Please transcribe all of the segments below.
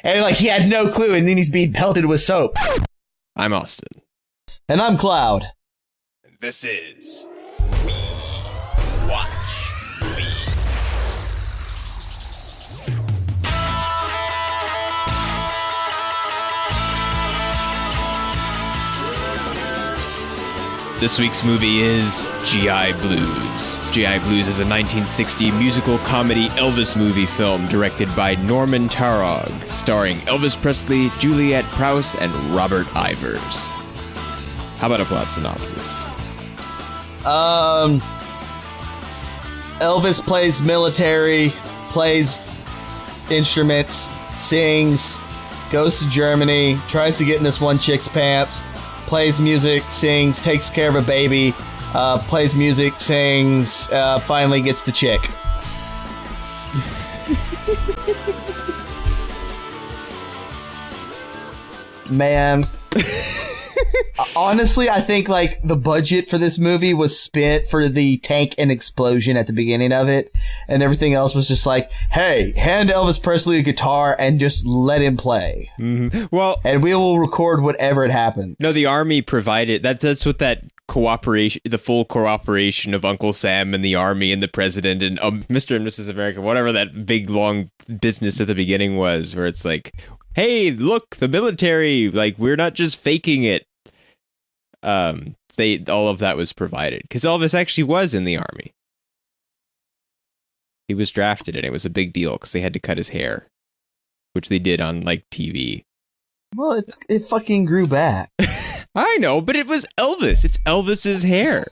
And like he had no clue, and then he's being pelted with soap. I'm Austin. And I'm Cloud. This is We Watch Movies. This week's movie is G.I. Blues. G.I. Blues is a 1960 musical comedy Elvis movie film directed by Norman Taurog, starring Elvis Presley, Juliette Prowse, and Robert Ivers. How about a plot synopsis? Elvis plays military, plays instruments, sings, goes to Germany, tries to get in this one chick's pants, plays music, sings, takes care of a baby, plays music, sings, finally gets the chick. Man. Honestly, I think like the budget for this movie was spent for the tank and explosion at the beginning of it, and everything else was just like, hey, hand Elvis Presley a guitar and just let him play. Mm-hmm. Well, and we will record whatever it happens. No, the army provided that's what that cooperation, the full cooperation of Uncle Sam and the army and the president and Mr. and Mrs. America, whatever that big long business at the beginning was, where it's like, hey, look, the military, like, we're not just faking it. All of that was provided because Elvis actually was in the army. He was drafted, and it was a big deal because they had to cut his hair, which they did on like TV. Well, it fucking grew back. I know, but it was Elvis. It's Elvis's hair.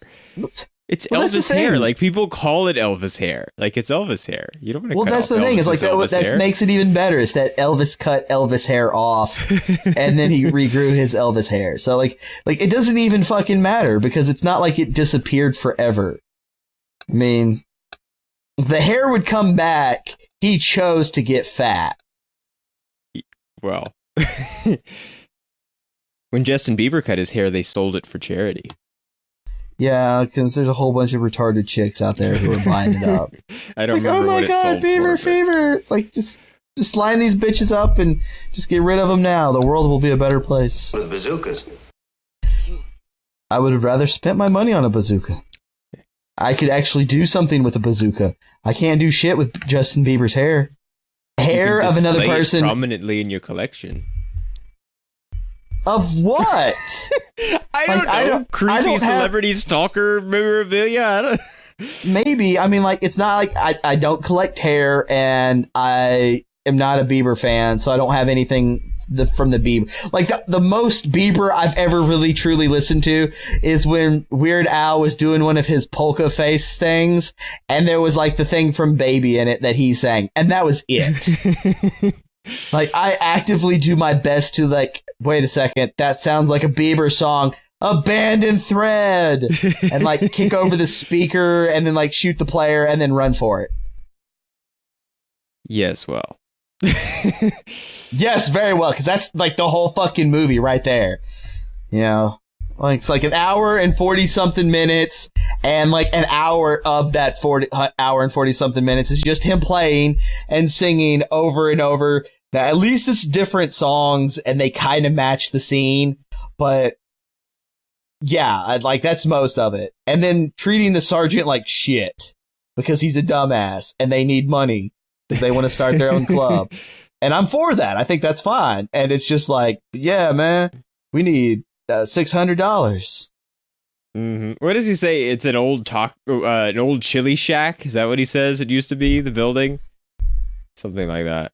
It's Elvis hair. Like, people call it Elvis hair. Like, it's Elvis hair. You don't want to. Well, that's the thing. Is like that makes it even better. Is that Elvis cut Elvis hair off, and then he regrew his Elvis hair. So like it doesn't even fucking matter because it's not like it disappeared forever. I mean, the hair would come back. He chose to get fat. Well, when Justin Bieber cut his hair, they sold it for charity. Yeah, because there's a whole bunch of retarded chicks out there who are buying it up. I don't like, remember what it sold for. Oh my god, Beaver fever! It's like, just line these bitches up and just get rid of them now. The world will be a better place. With bazookas. I would have rather spent my money on a bazooka. I could actually do something with a bazooka. I can't do shit with Justin Bieber's hair. Hair of another person. Prominently in your collection. Of what? I don't know. Creepy celebrity stalker memorabilia? Maybe. I mean, like, it's not like I don't collect hair, and I am not a Bieber fan, so I don't have anything from the Bieber. Like, the most Bieber I've ever really truly listened to is when Weird Al was doing one of his polka face things, and there was, like, the thing from Baby in it that he sang, and that was it. Like, I actively do my best to, like, wait a second, that sounds like a Bieber song, Abandoned Thread, and, like, kick over the speaker and then, like, shoot the player and then run for it. Yes, well. Yes, very well, because that's, like, the whole fucking movie right there. You know? Like, it's like an hour and 40-something minutes, and like an hour of that hour and 40-something minutes is just him playing and singing over and over. Now, at least it's different songs, and they kind of match the scene, but yeah, like, that's most of it. And then treating the sergeant like shit, because he's a dumbass, and they need money, because they want to start their own club. And I'm for that. I think that's fine. And it's just like, yeah, man, we need $600. Mm-hmm. What does he say? It's an old chili shack. Is that what he says? It used to be the building, something like that.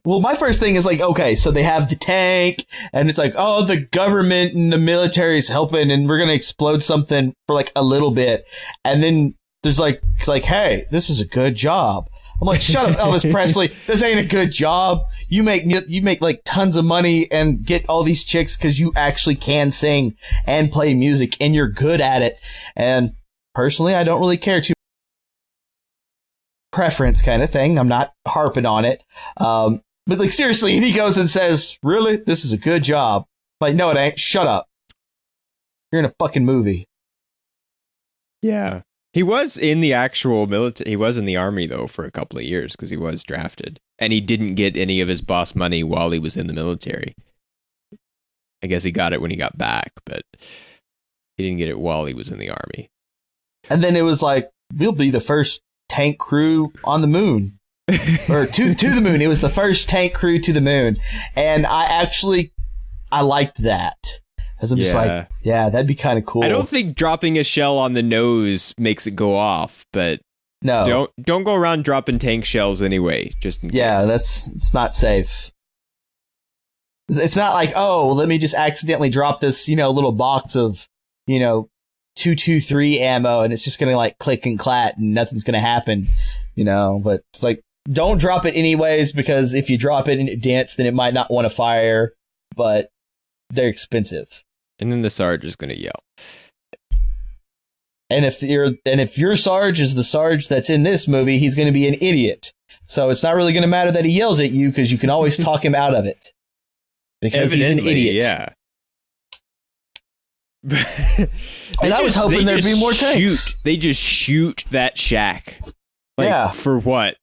Well, my first thing is like, okay, so they have the tank, and it's like, oh, the government and the military is helping, and we're gonna explode something for like a little bit, and then there's like, hey, this is a good job. I'm like, shut up, Elvis Presley. This ain't a good job. You make like tons of money and get all these chicks because you actually can sing and play music and you're good at it. And personally, I don't really care too. Preference kind of thing. I'm not harping on it. But like, seriously, and he goes and says, really? This is a good job. Like, no, it ain't. Shut up. You're in a fucking movie. Yeah. He was in the actual military. He was in the army, though, for a couple of years because he was drafted. And he didn't get any of his boss money while he was in the military. I guess he got it when he got back, but he didn't get it while he was in the army. And then it was like, we'll be the first tank crew on the moon. Or to the moon. It was the first tank crew to the moon. And I liked that. Because I'm just like, yeah, that'd be kind of cool. I don't think dropping a shell on the nose makes it go off, but no, don't go around dropping tank shells anyway, just in case. Yeah, it's not safe. It's not like, oh, let me just accidentally drop this, little box of, 223 ammo, and it's just gonna like click and clat, and nothing's gonna happen, But it's like, don't drop it anyways, because if you drop it and it dents, then it might not want to fire, but they're expensive. And then the Sarge is gonna yell. And if your Sarge is the Sarge that's in this movie, he's going to be an idiot. So it's not really going to matter that he yells at you, because you can always talk him out of it. Because Evidently, he's an idiot. Yeah. And I was hoping there'd be more tanks. They just shoot that shack. For what?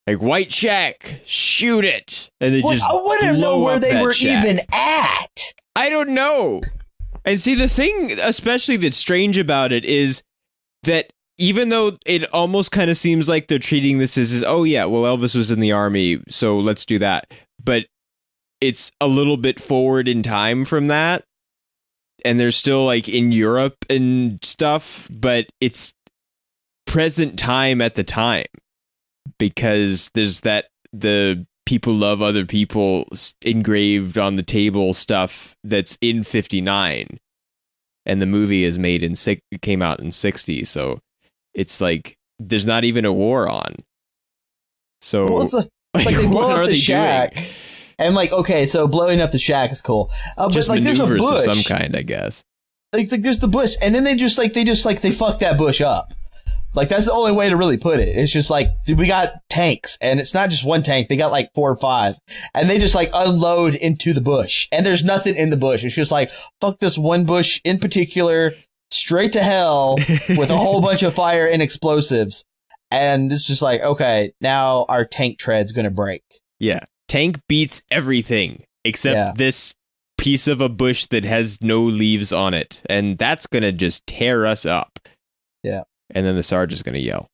Like, White Shack, shoot it. And they just I want to know where they were shack. even at. I don't know. And see, the thing especially that's strange about it is that even though it almost kind of seems like they're treating this as, oh yeah, well, Elvis was in the army, so let's do that. But it's a little bit forward in time from that. And they're still like in Europe and stuff, but it's present time at the time. Because there's the people love other people engraved on the table stuff that's in 59, and the movie is made it came out in 60, so it's like there's not even a war on. So they blow up the shack, doing? And like, okay, so blowing up the shack is cool, just but like there's a bush of some kind, I guess. Like there's the bush, and then they fuck that bush up. Like, that's the only way to really put it. It's just like, we got tanks, and it's not just one tank. They got like 4 or 5, and they just like unload into the bush, and there's nothing in the bush. It's just like, fuck this one bush in particular, straight to hell with a whole bunch of fire and explosives. And it's just like, okay, now our tank tread's gonna break. Yeah. Tank beats everything except this piece of a bush that has no leaves on it, and that's gonna just tear us up. Yeah. And then the Sarge is going to yell.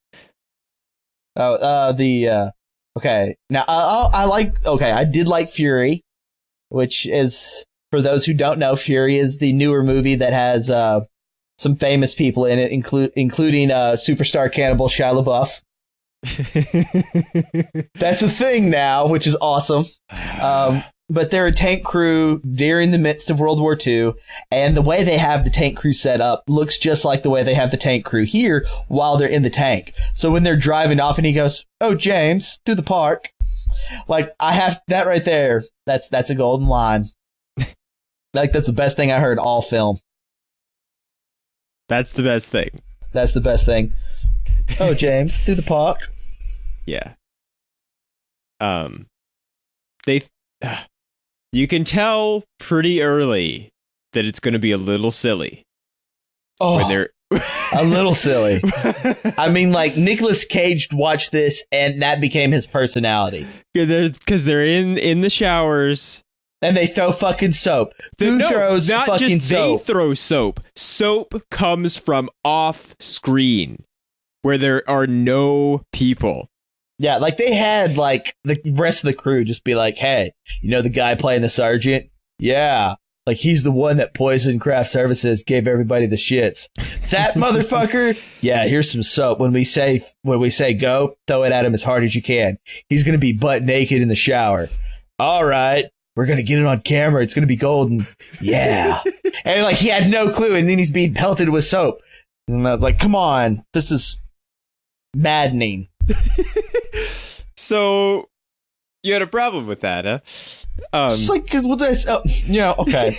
Okay. Now, I did like Fury, which is, for those who don't know, Fury is the newer movie that has some famous people in it, including superstar cannibal Shia LaBeouf. That's a thing now, which is awesome. But they're a tank crew during the midst of World War II, and the way they have the tank crew set up looks just like the way they have the tank crew here while they're in the tank. So when they're driving off and he goes, "Oh, James, to the park." Like, I have that right there. That's a golden line. Like, that's the best thing I heard all film. That's the best thing. That's the best thing. "Oh, James, to the park." Yeah. You can tell pretty early that it's going to be a little silly. Oh, when they're a little silly. I mean, like, Nicolas Cage watched this, and that became his personality. Because they're in the showers. And they throw fucking soap. Who throws fucking soap? They throw soap. Soap comes from off screen, where there are no people. Yeah, like, they had, like, the rest of the crew just be like, "Hey, you know the guy playing the sergeant? Yeah. Like, he's the one that Poison Craft Services gave everybody the shits. That motherfucker? Yeah, here's some soap. When we say go, throw it at him as hard as you can. He's going to be butt naked in the shower. All right. We're going to get it on camera. It's going to be golden. Yeah." And, like, he had no clue, and then he's being pelted with soap. And I was like, come on. This is maddening. So, you had a problem with that, huh? It's like, well, that's, okay.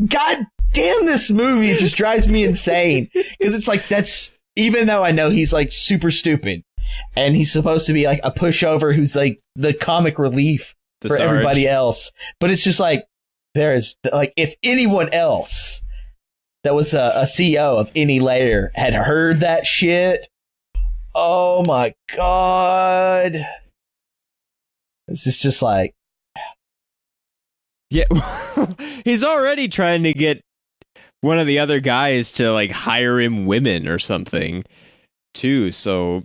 God damn, this movie just drives me insane. Because it's like, even though I know he's like super stupid, and he's supposed to be like a pushover who's like the comic relief for everybody else. But it's just like, if anyone else that was a CEO of any layer had heard that shit, Oh my god. This is just like... Yeah, he's already trying to get one of the other guys to like hire him women or something too. So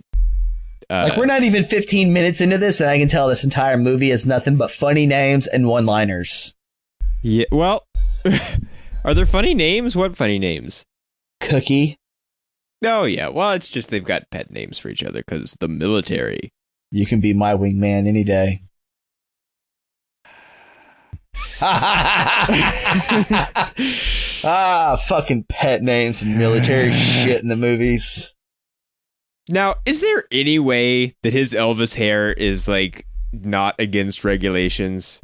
like, we're not even 15 minutes into this, and I can tell this entire movie is nothing but funny names and one-liners. Yeah, well, are there funny names? What funny names? Cookie. Oh yeah, well, it's just they've got pet names for each other because the military. You can be my wingman any day. Fucking pet names and military shit in the movies. Now, is there any way that his Elvis hair is like not against regulations?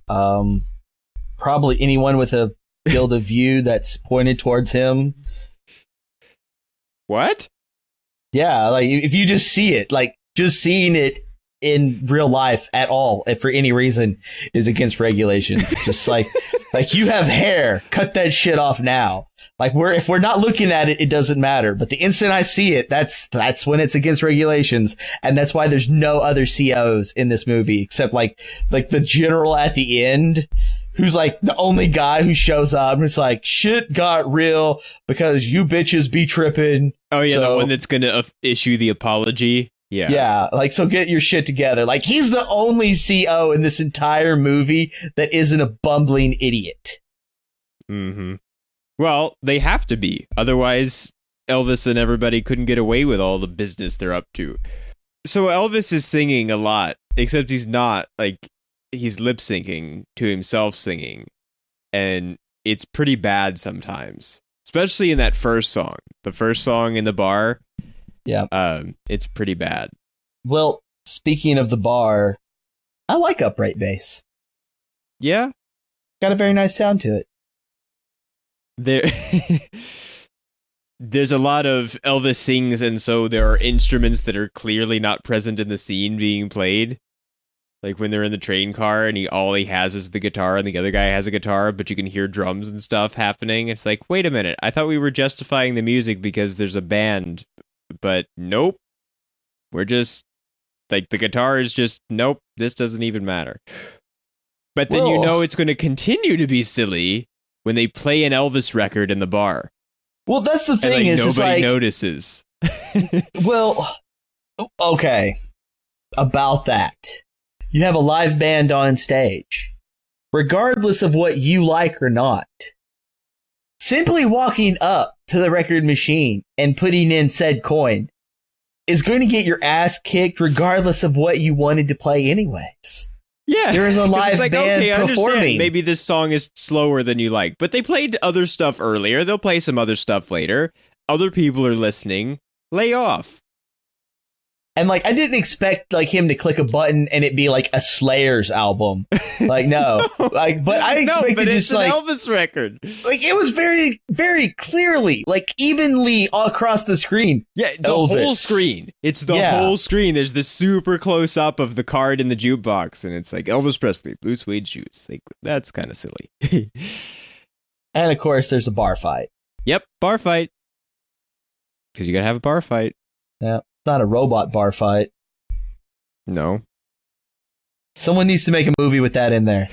Probably anyone with a field of view that's pointed towards him. What? Yeah, like if you just see it, like just seeing it in real life at all, if for any reason, is against regulations. Just like you have hair, cut that shit off now. Like if we're not looking at it, it doesn't matter. But the instant I see it, that's when it's against regulations, and that's why there's no other COs in this movie except like the general at the end, who's like the only guy who shows up and it's like, shit got real because you bitches be tripping. Oh yeah, the one that's gonna issue the apology. Yeah. Yeah, like, so get your shit together. Like, he's the only CO in this entire movie that isn't a bumbling idiot. Mm-hmm. Well, they have to be. Otherwise, Elvis and everybody couldn't get away with all the business they're up to. So Elvis is singing a lot, except he's not. Like, he's lip-syncing to himself singing. And it's pretty bad sometimes. Especially in that first song. The first song in the bar. Yeah. It's pretty bad. Well, speaking of the bar, I like upright bass. Yeah? Got a very nice sound to it. There's a lot of Elvis sings, and so there are instruments that are clearly not present in the scene being played. Like when they're in the train car and all he has is the guitar and the other guy has a guitar, but you can hear drums and stuff happening. It's like, wait a minute, I thought we were justifying the music because there's a band. But nope, we're just like the guitar is just nope, this doesn't even matter. But then you know it's going to continue to be silly when they play an Elvis record in the bar. Well, that's the thing, and, is nobody like, notices. Well, okay, about that, you have a live band on stage, regardless of what you like or not. Simply walking up to the record machine and putting in said coin is going to get your ass kicked regardless of what you wanted to play anyways. Yeah. There is a live band performing. Maybe this song is slower than you like, but they played other stuff earlier. They'll play some other stuff later. Other people are listening. Lay off. And like, I didn't expect like him to click a button and it be like a Slayer's album. Like, no, like, but I expected but just it's like an Elvis record. Like, it was very, very clearly, like, evenly all across the screen. Yeah, the Elvis. whole screen. It's the whole screen. There's this super close up of the card in the jukebox, and it's like Elvis Presley, blue suede shoes. Like, that's kind of silly. And of course, there's a bar fight. Yep, bar fight. Because you gotta have a bar fight. Yeah. Not a robot bar fight. No. Someone needs to make a movie with that in there.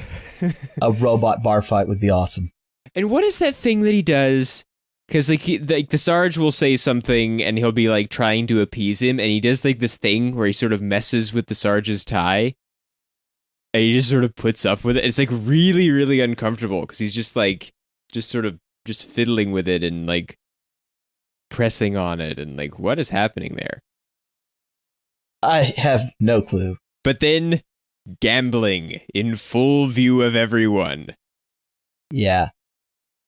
A robot bar fight would be awesome. And what is that thing that he does? Because like the Sarge will say something and he'll be like trying to appease him, and he does like this thing where he sort of messes with the Sarge's tie, and he just sort of puts up with it. It's like really, really uncomfortable because he's just like just fiddling with it and like pressing on it, and like what is happening there? I have no clue. But then gambling in full view of everyone. Yeah.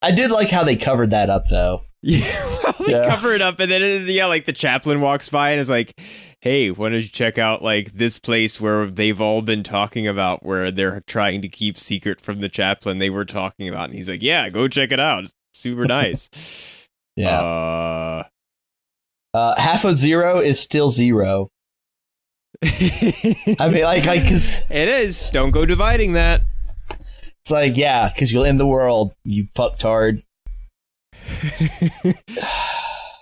I did like how they covered that up, though. Yeah, they cover it up, and then, like, the chaplain walks by and is like, hey, why don't you check out, like, this place where they've all been talking about, where they're trying to keep secret from the chaplain they were talking about. And he's like, yeah, go check it out. It's super nice. Yeah. Half of zero is still zero. I mean, like, cause it is. Don't go dividing that. It's like, yeah, because you'll end the world, you fucktard.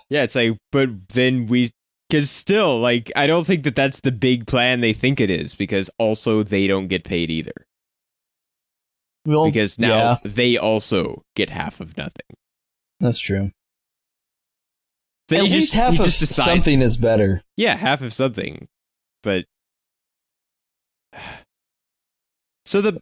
Yeah, it's like, but then we Because still, like, I don't think that that's the big plan they think it is, because also they don't get paid either. Well, because now they also get half of nothing. That's true. At least half of something is better. Yeah, half of something. But so the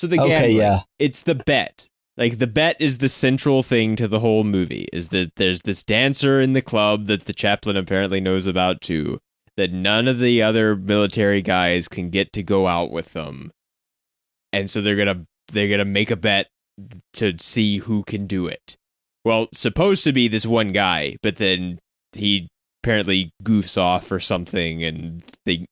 gambling, it's the bet. Like, the bet is the central thing to the whole movie, is that there's this dancer in the club that the chaplain apparently knows about too, that none of the other military guys can get to go out with them. And so they're gonna make a bet to see who can do it. Well, it's supposed to be this one guy, but then he apparently goofs off or something, and they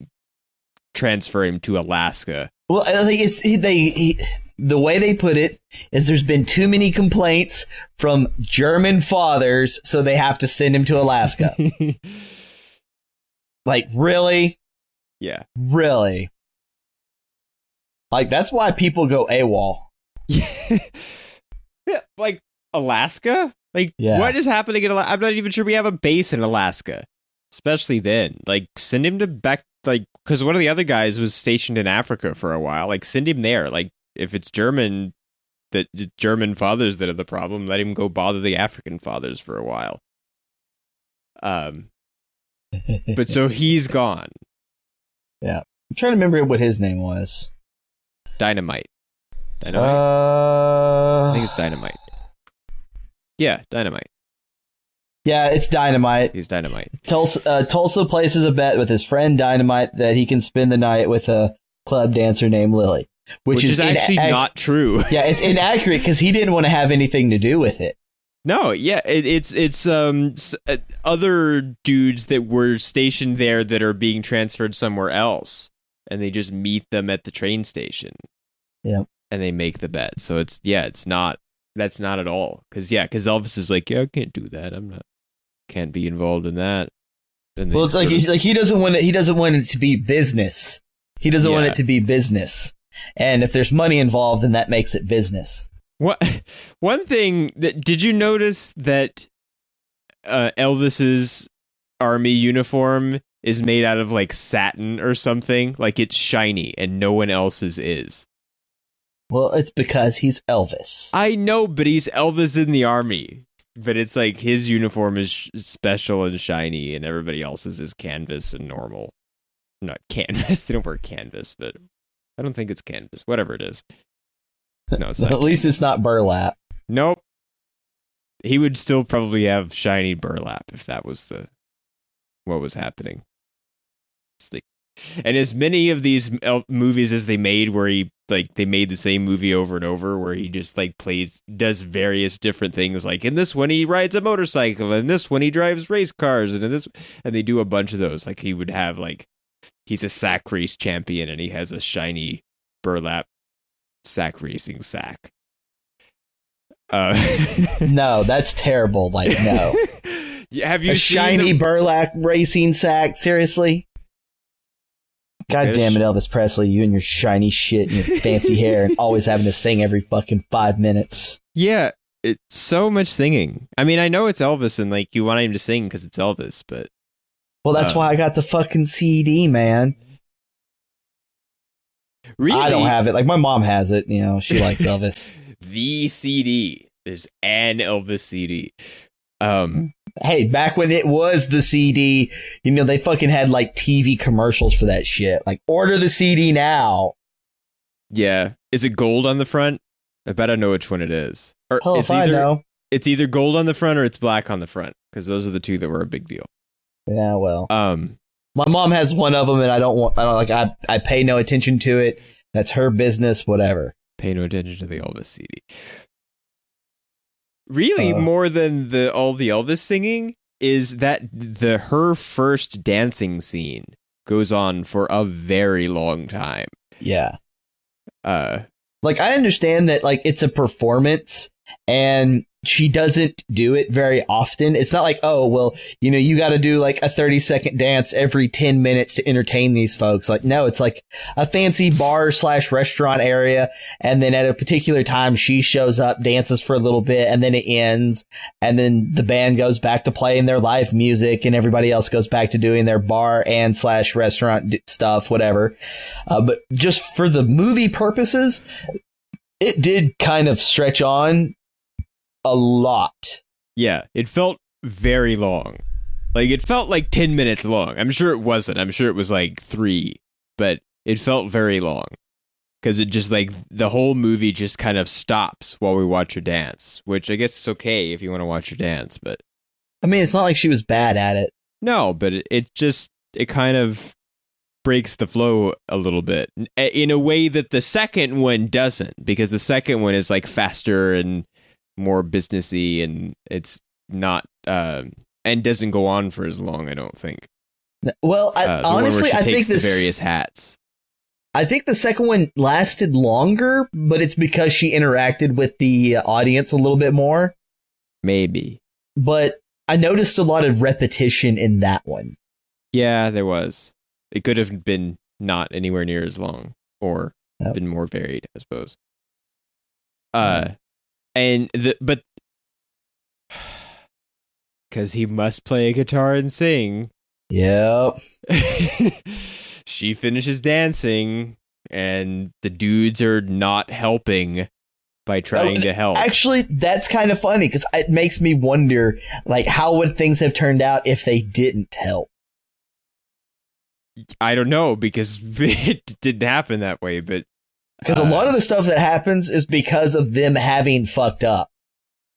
transfer him to Alaska. Well, I think the way they put it is there's been too many complaints from German fathers, so they have to send him to Alaska. Like, really? Yeah. Really? Like, that's why people go AWOL. Yeah, like, Alaska? Like, what is happening in Alaska? I'm not even sure we have a base in Alaska. Especially then. Like, send him to back, like, because one of the other guys was stationed in Africa for a while. Like, send him there. Like, if it's German fathers that are the problem, let him go bother the African fathers for a while. But so he's gone. Yeah. I'm trying to remember what his name was. Dynamite. I think it's Dynamite. Yeah, Dynamite. Yeah, it's Dynamite. He's Dynamite. Tulsa places a bet with his friend Dynamite that he can spend the night with a club dancer named Lily. Which is actually not true. Yeah, it's inaccurate because he didn't want to have anything to do with it. No, yeah, it's other dudes that were stationed there that are being transferred somewhere else, and they just meet them at the train station. Yeah, and they make the bet. So that's not at all. Because Elvis is like, I can't do that. Can't be involved in that. And well, it's like he doesn't want it. He doesn't want it to be business. He doesn't want it to be business. And if there's money involved, then that makes it business. One thing did you notice that Elvis's army uniform is made out of like satin or something? Like, it's shiny and no one else's is. Well, it's because he's Elvis. I know, but he's Elvis in the army. But it's like his uniform is special and shiny, and everybody else's is canvas and normal. Not canvas. They don't wear canvas, but I don't think it's canvas. Whatever it is. No, it's not. At least it's not burlap. Nope. He would still probably have shiny burlap if that was what was happening. And as many of these movies as they made, where they made the same movie over and over, where he just like does various different things. Like, in this one he rides a motorcycle, and in this one he drives race cars, and they do a bunch of those. Like, he would have like, he's a sack race champion, and he has a shiny burlap sack racing sack. No, that's terrible. Like, no. Have you seen shiny burlap racing sack? Seriously? God damn it, Elvis Presley, you and your shiny shit and your fancy hair and always having to sing every fucking 5 minutes. Yeah, it's so much singing. I mean, I know it's Elvis and like you want him to sing because it's Elvis, but... Well, that's why I got the fucking CD, man. Really? I don't have it. Like, my mom has it. You know, she likes Elvis. The CD. There's an Elvis CD. Hey, back when it was the CD, you know, they fucking had like TV commercials for that shit. Like, order the CD now. Yeah. Is it gold on the front? I bet I know which one it is. Or hell if I know. It's either gold on the front or it's black on the front, because those are the two that were a big deal. Yeah, well. My mom has one of them, and I pay no attention to it. That's her business, whatever. Pay no attention to the Elvis CD. Really, more than all the Elvis singing is that her first dancing scene goes on for a very long time. Yeah. Like, I understand that, like, it's a performance, and she doesn't do it very often. It's not like, oh, well, you got to do like a 30-second dance every 10 minutes to entertain these folks. Like, no, it's like a fancy bar/restaurant area. And then at a particular time, she shows up, dances for a little bit, and then it ends. And then the band goes back to playing their live music, and everybody else goes back to doing their bar and/restaurant stuff, whatever. But just for the movie purposes, it did kind of stretch on a lot. Yeah, it felt very long. Like, it felt like 10 minutes long. I'm sure it wasn't. I'm sure it was like 3, but it felt very long. Because it just, like, the whole movie just kind of stops while we watch her dance, which I guess is okay if you want to watch her dance, but... I mean, it's not like she was bad at it. No, but it kind of breaks the flow a little bit in a way that the second one doesn't, because the second one is, like, faster and more businessy, and it's not and doesn't go on for as long, I don't think. Well, honestly, I think the various hats. I think the second one lasted longer, but it's because she interacted with the audience a little bit more. Maybe. But I noticed a lot of repetition in that one. Yeah, there was. It could have been not anywhere near as long, or been more varied, I suppose. But because he must play a guitar and sing. Yep. She finishes dancing, and the dudes are not helping by trying to help. Actually, that's kind of funny, because it makes me wonder, like, how would things have turned out if they didn't help? I don't know, because it didn't happen that way, but... Because a lot of the stuff that happens is because of them having fucked up.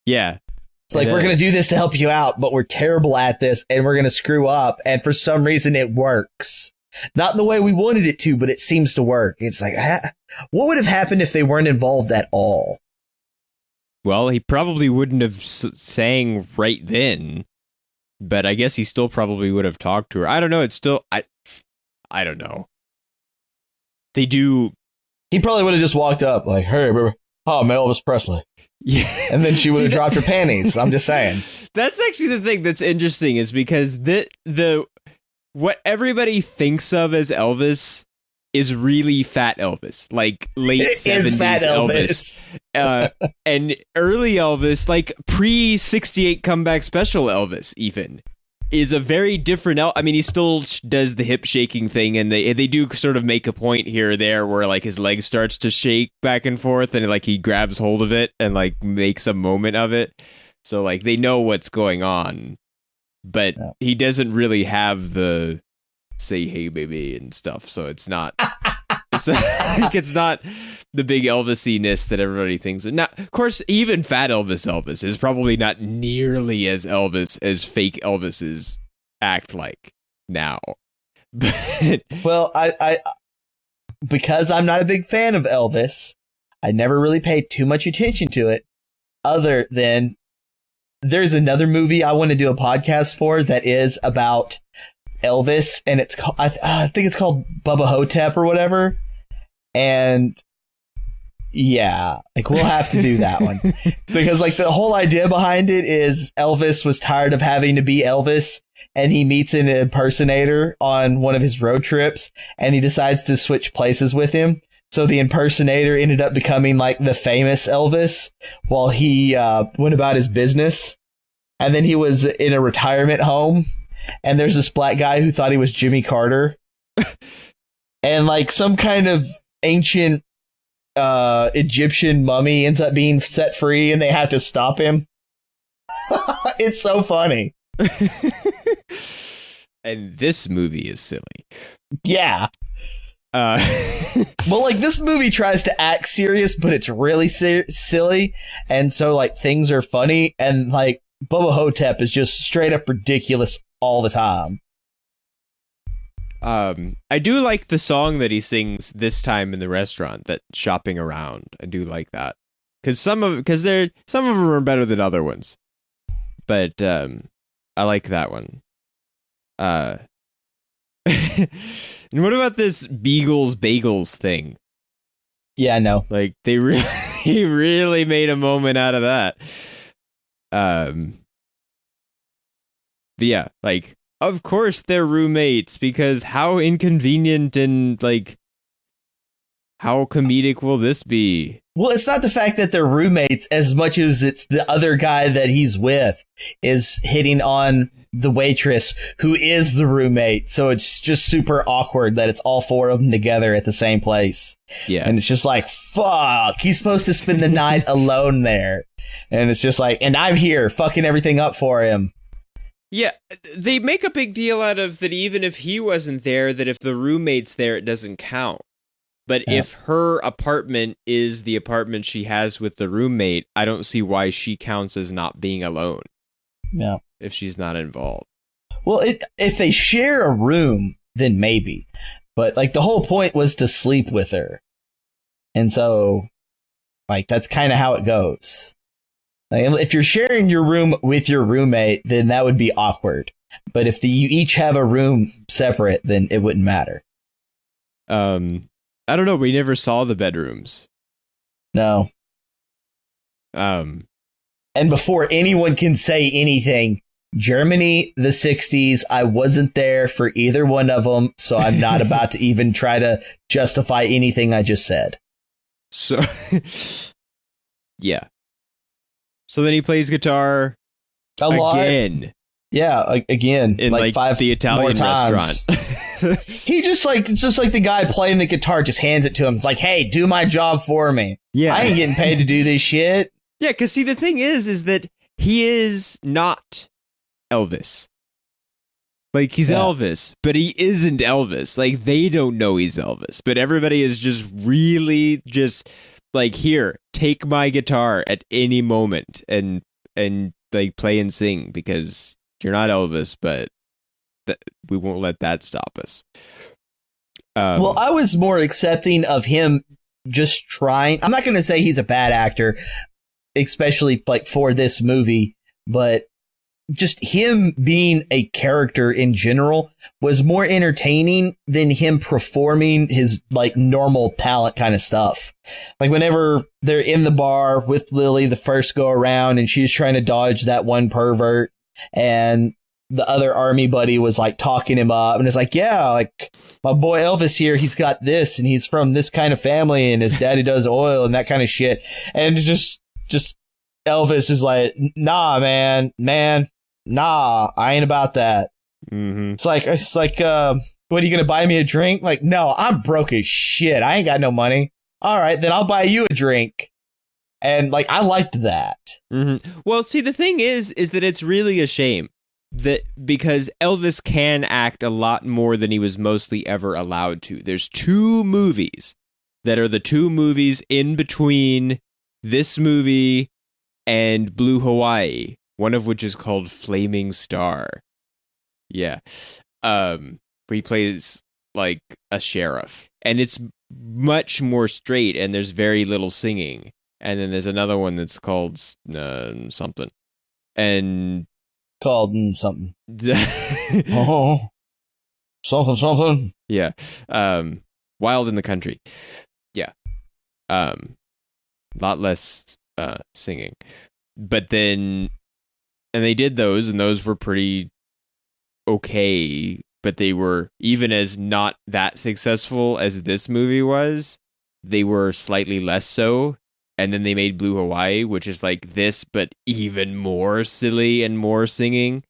Yeah. It's like, we're going to do this to help you out, but we're terrible at this, and we're going to screw up, and for some reason it works. Not in the way we wanted it to, but it seems to work. It's like, what would have happened if they weren't involved at all? Well, he probably wouldn't have sang right then, but I guess he still probably would have talked to her. I don't know. It's still... I don't know. They do... He probably would have just walked up like, hey, baby. Oh, I'm Elvis Presley. Yeah. And then she would have dropped her panties. I'm just saying. That's actually the thing that's interesting, is because the what everybody thinks of as Elvis is really Fat Elvis, like late 70s Fat Elvis. And early Elvis, like pre-68 comeback special Elvis even, is a very different... I mean, he still does the hip shaking thing, and they do sort of make a point here or there where, like, his leg starts to shake back and forth, and, like, he grabs hold of it and, like, makes a moment of it. So, like, they know what's going on, but he doesn't really have the say, hey, baby, and stuff. So it's not... it's not the big Elvis-iness that everybody thinks. Now, of course, even Fat Elvis is probably not nearly as Elvis as fake Elvises act like now. But well, I because I'm not a big fan of Elvis, I never really paid too much attention to it, other than there's another movie I want to do a podcast for that is about Elvis, and it's called, I think it's called Bubba Hotep or whatever. And yeah, like, we'll have to do that one because, like, the whole idea behind it is Elvis was tired of having to be Elvis, and he meets an impersonator on one of his road trips, and he decides to switch places with him. So the impersonator ended up becoming, like, the famous Elvis while he went about his business. And then he was in a retirement home, and there's this black guy who thought he was Jimmy Carter. And, like, some kind of ancient Egyptian mummy ends up being set free, and they have to stop him. It's so funny. And this movie is silly. Yeah. Well, like, this movie tries to act serious, but it's really silly. And so, like, things are funny, and, like, Bubba Hotep is just straight up ridiculous all the time. I do like the song that he sings this time in the restaurant, that Shopping Around. I do like that. Because some of them are better than other ones. But I like that one. And what about this Beagles Bagels thing? Yeah, I know. Like, he really made a moment out of that. But yeah, like, of course they're roommates, because how inconvenient and, like, how comedic will this be? Well, it's not the fact that they're roommates as much as it's the other guy that he's with is hitting on the waitress who is the roommate. So it's just super awkward that it's all four of them together at the same place. Yeah. And it's just like, fuck, he's supposed to spend the night alone there. And it's just like, and I'm here fucking everything up for him. Yeah, they make a big deal out of that even if he wasn't there, that if the roommate's there, it doesn't count. But if her apartment is the apartment she has with the roommate, I don't see why she counts as not being alone. Yeah. If she's not involved. Well, if they share a room, then maybe. But, like, the whole point was to sleep with her. And so, like, that's kind of how it goes. Like, if you're sharing your room with your roommate, then that would be awkward. But if you each have a room separate, then it wouldn't matter. I don't know. We never saw the bedrooms. No. And before anyone can say anything, Germany, the 60s, I wasn't there for either one of them, so I'm not about to even try to justify anything I just said. So, yeah. So then he plays guitar a again. Lot. Yeah, again. In like 5 the Italian restaurant. He just like the guy playing the guitar just hands it to him. It's like, hey, do my job for me. Yeah. I ain't getting paid to do this shit. Yeah, because see, the thing is that he is not Elvis. Like, he's Elvis, but he isn't Elvis. Like, they don't know he's Elvis, but everybody is just really just like, here, take my guitar at any moment and like play and sing, because you're not Elvis, but we won't let that stop us. Well, I was more accepting of him just trying. I'm not going to say he's a bad actor, especially like for this movie, but just him being a character in general was more entertaining than him performing his like normal talent kind of stuff. Like whenever they're in the bar with Lily the first go around and she's trying to dodge that one pervert, and the other army buddy was like talking him up, and it's like, yeah, like my boy Elvis here, he's got this and he's from this kind of family and his daddy does oil and that kind of shit. And just Elvis is like, nah, man, nah, I ain't about that. Mm-hmm. It's like, what are you going to buy me a drink? Like, no, I'm broke as shit. I ain't got no money. All right, then I'll buy you a drink. And like, I liked that. Mm-hmm. Well, see, the thing is that it's really a shame that because Elvis can act a lot more than he was mostly ever allowed to. There's 2 movies that are the 2 movies in between this movie and Blue Hawaii, one of which is called Flaming Star. Yeah. Where he plays like a sheriff. And it's much more straight and there's very little singing. And then there's another one that's called something. And called something. Oh, something. Yeah. Wild in the Country. Yeah. Lot less singing. But then, and they did those, and those were pretty okay, but they were, even as not that successful as this movie was, they were slightly less so. And then they made Blue Hawaii, which is like this, but even more silly and more singing.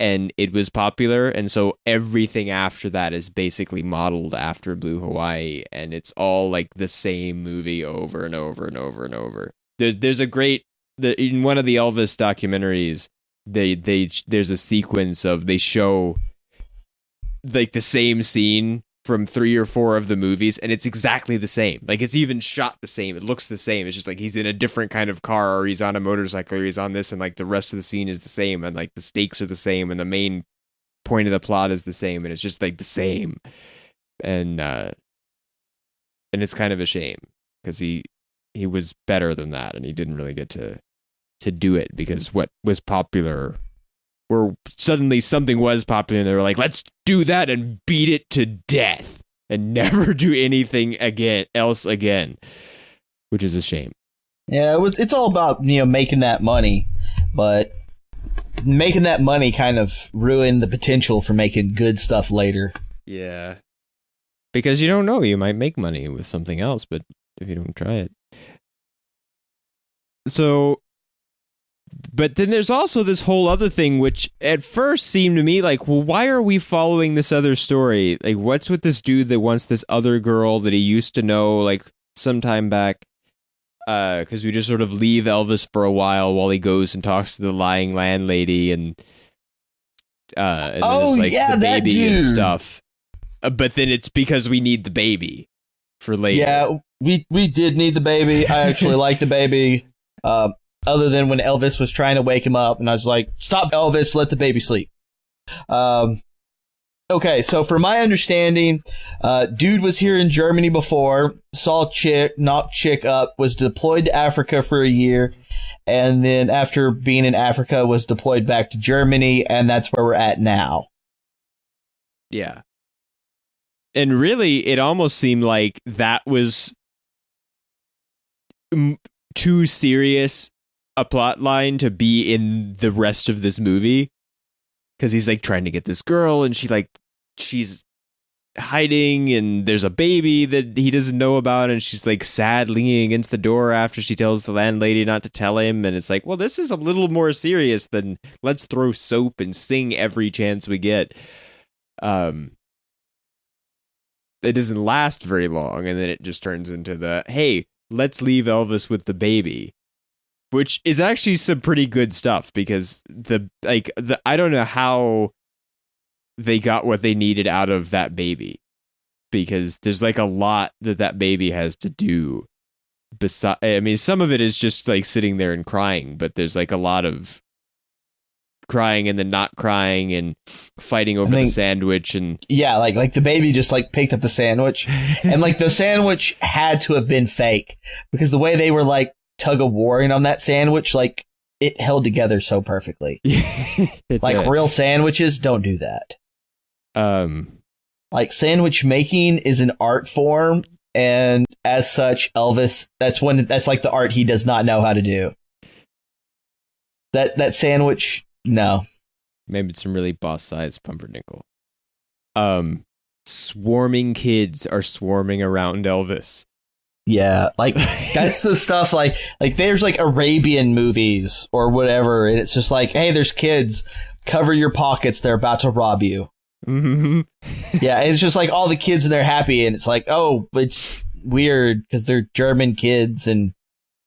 And it was popular. And so everything after that is basically modeled after Blue Hawaii. And it's all like the same movie over and over and over and over. There's a great, in one of the Elvis documentaries, there's a sequence of, they show like the same scene from 3 or 4 of the movies, and it's exactly the same. Like, it's even shot the same. It looks the same. It's just like he's in a different kind of car, or he's on a motorcycle, or he's on this, and like the rest of the scene is the same, and like the stakes are the same, and the main point of the plot is the same, and it's just like the same. And it's kind of a shame because he was better than that, and he didn't really get to do it, because what was popular, where suddenly something was popular and they were like, let's do that and beat it to death and never do anything else again, which is a shame. Yeah, it's all about, making that money, but making that money kind of ruined the potential for making good stuff later. Yeah. Because you don't know, you might make money with something else, but if you don't try it. So, but then there's also this whole other thing, which at first seemed to me like, well, why are we following this other story? Like, what's with this dude that wants this other girl that he used to know, like, sometime back? Because we just sort of leave Elvis for a while he goes and talks to the lying landlady and there's, like, the baby and stuff. But then it's because we need the baby for later. Yeah, we did need the baby. I actually like the baby. Other than when Elvis was trying to wake him up, and I was like, "Stop, Elvis! Let the baby sleep." Okay, so for my understanding, dude was here in Germany before, saw chick, knocked chick up, was deployed to Africa for a year, and then after being in Africa was deployed back to Germany, and that's where we're at now. Yeah. And really, it almost seemed like that was too serious a plot line to be in the rest of this movie. Because he's like trying to get this girl and she's hiding and there's a baby that he doesn't know about and she's like sad leaning against the door after she tells the landlady not to tell him. And it's like, well, this is a little more serious than let's throw soap and sing every chance we get. It doesn't last very long. And then it just turns into the, hey, let's leave Elvis with the baby. Which is actually some pretty good stuff because I don't know how they got what they needed out of that baby because there's like a lot that baby has to do. I mean, some of it is just like sitting there and crying, but there's like a lot of crying and then not crying and fighting over the sandwich and yeah, like the baby just like picked up the sandwich and like the sandwich had to have been fake because the way they were like tug of warring on that sandwich, like it held together so perfectly. Like did. Real sandwiches don't do that. Like sandwich making is an art form, and as such, Elvis, that's like the art he does not know how to do. That sandwich, no. Maybe it's some really boss sized pumpernickel. Swarming kids are swarming around Elvis. Yeah, like that's the stuff like there's like Arabian movies or whatever, and it's just like, hey, there's kids, cover your pockets, they're about to rob you. Mm-hmm. Yeah, it's just like all the kids and they're happy, and it's like, oh, it's weird because they're German kids and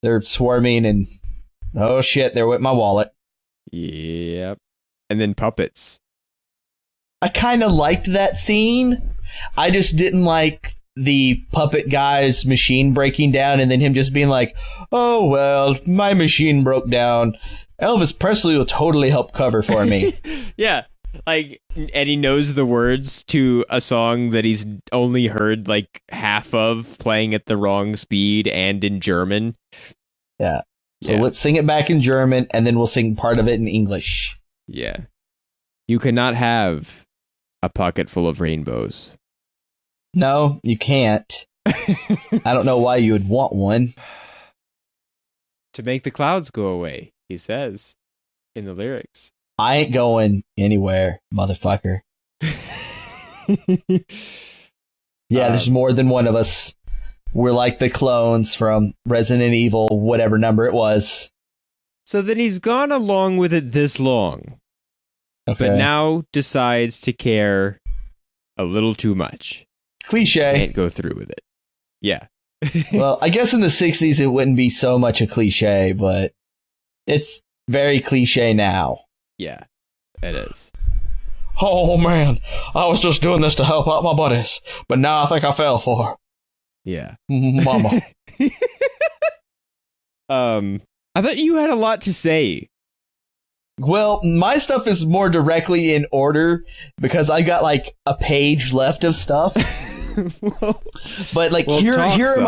they're swarming, and oh shit, they're with my wallet. Yep. And then puppets. I kind of liked that scene. I just didn't like the puppet guy's machine breaking down and then him just being like, oh, well, my machine broke down. Elvis Presley will totally help cover for me. Yeah. Like, and he knows the words to a song that he's only heard like half of playing at the wrong speed and in German. Yeah. So let's sing it back in German and then we'll sing part of it in English. Yeah. You cannot have a pocket full of rainbows. No, you can't. I don't know why you would want one. To make the clouds go away, he says in the lyrics. I ain't going anywhere, motherfucker. Yeah, there's more than one of us. We're like the clones from Resident Evil, whatever number it was. So then he's gone along with it this long. Okay. But now decides to care a little too much. Cliche. Can't go through with it. Yeah. Well, I guess in the 60s it wouldn't be so much a cliche, but it's very cliche now. Yeah, it is. Oh, man. I was just doing this to help out my buddies, but now I think I fell for her. Yeah. Mama. I thought you had a lot to say. Well, my stuff is more directly in order because I got like a page left of stuff. But like here are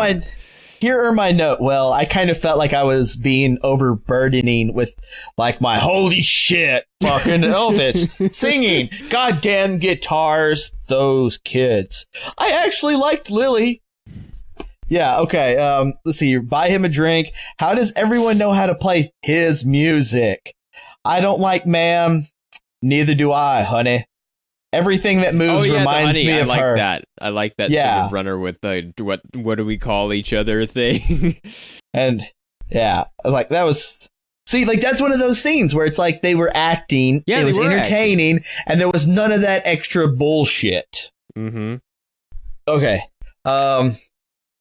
my notes. Well, I kind of felt like I was being overburdening with like my holy shit fucking Elvis singing, goddamn guitars, those kids. I actually liked Lily. Yeah, okay. Let's see. Buy him a drink. How does everyone know how to play his music? I don't like, ma'am. Neither do I, honey. Everything that moves reminds me of her. I like that sort of runner with the what do we call each other thing. And yeah, like that was. See, like that's one of those scenes where it's like they were acting. Yeah, it was entertaining, and there was none of that extra bullshit. Mm-hmm. Okay.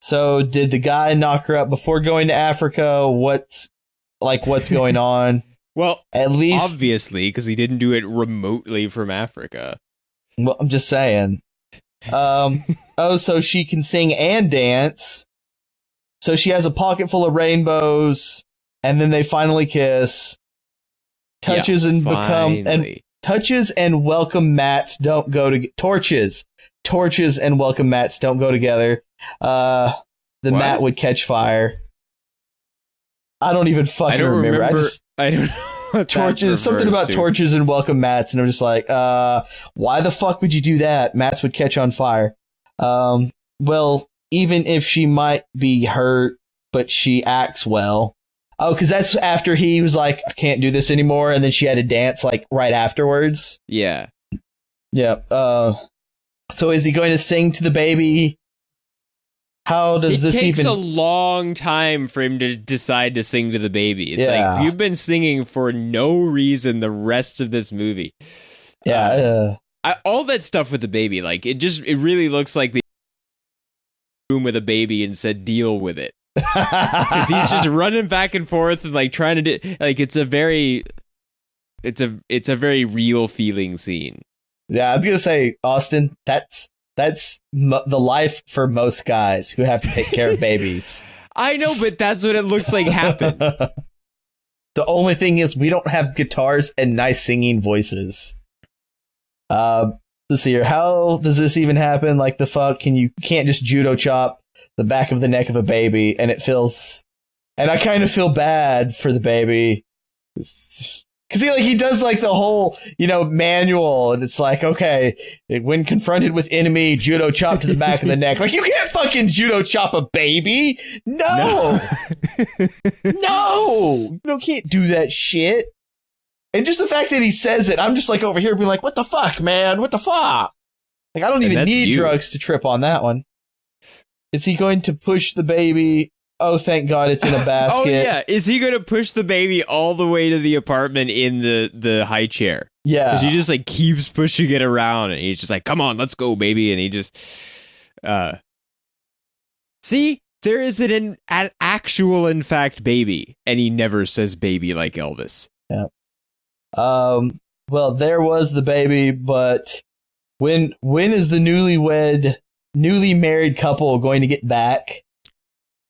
So did the guy knock her up before going to Africa? What's going on? Well, at least obviously, because he didn't do it remotely from Africa. Well, I'm just saying. So she can sing and dance. So she has a pocket full of rainbows, and then they finally kiss. Touches and welcome mats don't go to torches. Torches and welcome mats don't go together. The mat would catch fire. I don't even fucking remember. I don't know. Torches, something about torches and welcome mats, and I'm just like, why the fuck would you do that? Mats would catch on fire. Well, even if she might be hurt, but she acts well. Oh, because that's after he was like, I can't do this anymore, and then she had to dance like right afterwards. Yeah. Yeah. So is he going to sing to the baby? How does this even... It takes a long time for him to decide to sing to the baby. It's like, you've been singing for no reason the rest of this movie. Yeah. All that stuff with the baby, like, it really looks like the room with a baby and said, deal with it. Because he's just running back and forth and, like, trying to do... Like, it's a very real feeling scene. Yeah, I was going to say, Austin, that's the life for most guys who have to take care of babies. I know, but that's what it looks like happened. The only thing is we don't have guitars and nice singing voices. Let's see here. How does this even happen? Like the fuck? You can't just judo chop the back of the neck of a baby, and it feels... And I kind of feel bad for the baby. Because he does like the whole, manual, and it's like, okay, when confronted with enemy, judo chop to the back of the neck. Like, you can't fucking judo chop a baby. No. No. You can't do that shit. And just the fact that he says it, I'm just like over here being like, what the fuck, man? What the fuck? Like, I don't even need drugs to trip on that one. Is he going to push the baby? Oh, thank God it's in a basket. Oh, yeah. Is he going to push the baby all the way to the apartment in the high chair? Yeah. Because he just, like, keeps pushing it around, and he's just like, come on, let's go, baby. And he just... See? There is an actual, in fact, baby. And he never says baby like Elvis. Yeah. Well, there was the baby, but when is the newly married couple going to get back?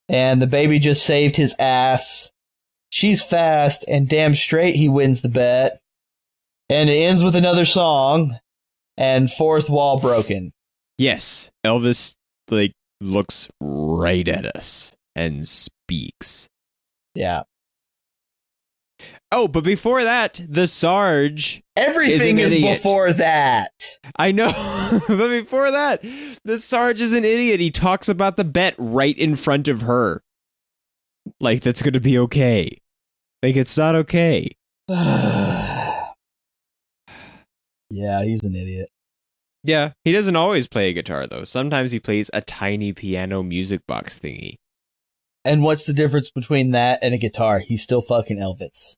And the baby just saved his ass. She's fast, and damn straight he wins the bet. And it ends with another song, and fourth wall broken. Yes, Elvis, like, looks right at us and speaks. Yeah. Oh, but before that, the Sarge... Everything is before that. I know, but before that, the Sarge is an idiot. He talks about the bet right in front of her. Like, that's going to be okay. Like, it's not okay. Yeah, he's an idiot. Yeah, he doesn't always play a guitar, though. Sometimes he plays a tiny piano music box thingy. And what's the difference between that and a guitar? He's still fucking Elvis.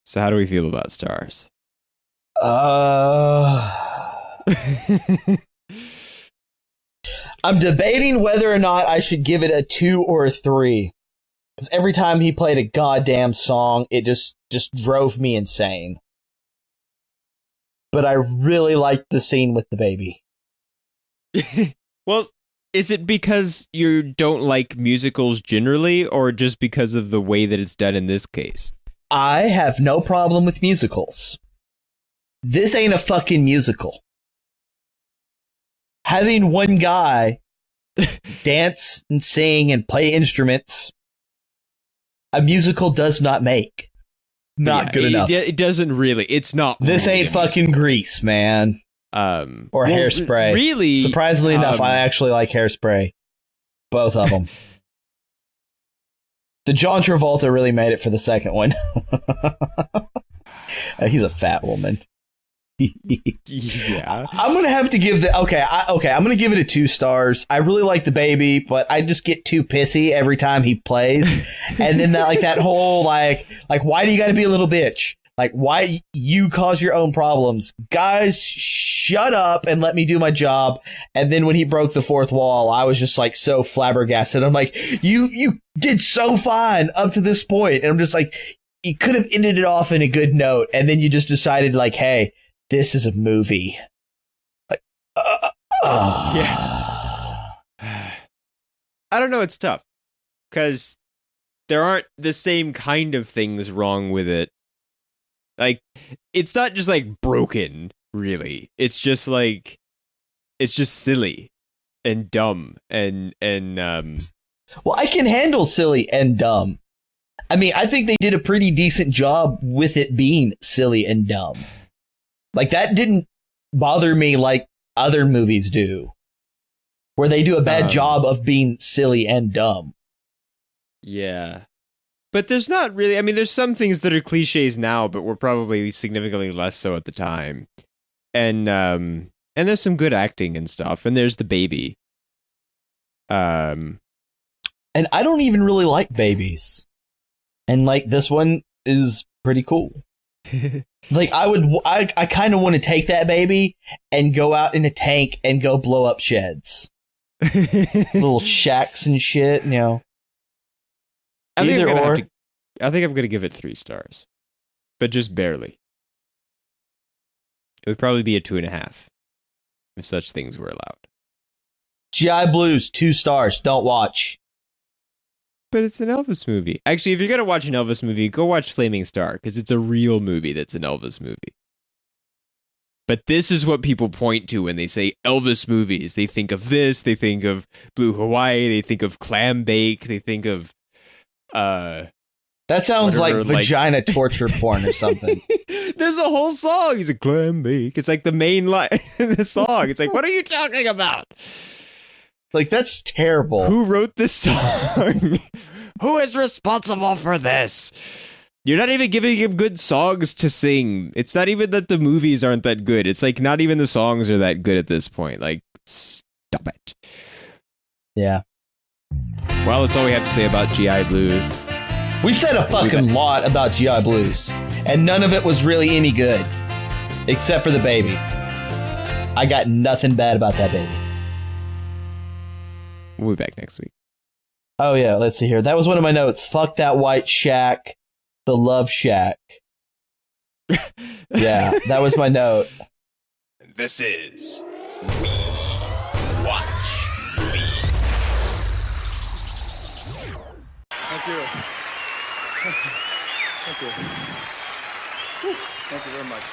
So how do we feel about Stars? I'm debating whether or not I should give it a 2 or a 3. Because every time he played a goddamn song, it just drove me insane. But I really liked the scene with the baby. Well, is it because you don't like musicals generally, or just because of the way that it's done in this case? I have no problem with musicals. This ain't a fucking musical. Having one guy dance and sing and play instruments, a musical does not make. Not good enough. It doesn't really. It's not. This really ain't fucking Grease, man. Or Hairspray. Really? Surprisingly enough, I actually like Hairspray. Both of them. The John Travolta really made it for the second one. He's a fat woman. Yeah. I'm gonna have to give I'm gonna give it a 2 stars. I really like the baby, but I just get too pissy every time he plays. And then that whole like why do you gotta be a little bitch? Like, why you cause your own problems? Guys, shut up and let me do my job. And then when he broke the fourth wall, I was just like so flabbergasted. I'm like, you did so fine up to this point. And I'm just like, you could have ended it off in a good note. And then you just decided like, hey, this is a movie. Like, yeah. I don't know. It's tough because there aren't the same kind of things wrong with it. Like, it's not just like broken, really. It's just silly and dumb and Well, I can handle silly and dumb. I mean, I think they did a pretty decent job with it being silly and dumb. Like, that didn't bother me like other movies do, where they do a bad job of being silly and dumb. Yeah. But there's not really, I mean, there's some things that are cliches now, but were probably significantly less so at the time. And there's some good acting and stuff. And there's the baby. And I don't even really like babies. And like this one is pretty cool. Like I kind of want to take that baby and go out in a tank and go blow up sheds. Little shacks and shit, you know. I think I'm going to give it 3 stars, but just barely. It would probably be a 2.5 if such things were allowed. GI Blues, 2 stars. Don't watch. But it's an Elvis movie. Actually, if you're going to watch an Elvis movie, go watch Flaming Star, because it's a real movie that's an Elvis movie. But this is what people point to when they say Elvis movies. They think of this, they think of Blue Hawaii, they think of Clam Bake, they think of that sounds like vagina torture porn or something. There's a whole song. He's a clam bake. It's like the main line in the song. It's like, what are you talking about? Like, that's terrible. Who wrote this song? Who is responsible for this? You're not even giving him good songs to sing. It's not even that the movies aren't that good. It's like not even the songs are that good at this point. Like, stop it. Yeah. Well, that's all we have to say about GI Blues. We said a fucking lot about GI Blues, and none of it was really any good, except for the baby. I got nothing bad about that baby. We'll be back next week. Oh, yeah, let's see here. That was one of my notes. Fuck that white shack, the love shack. Yeah, that was my note. This is We Watch Movies. Thank you. Thank you. Thank you very much.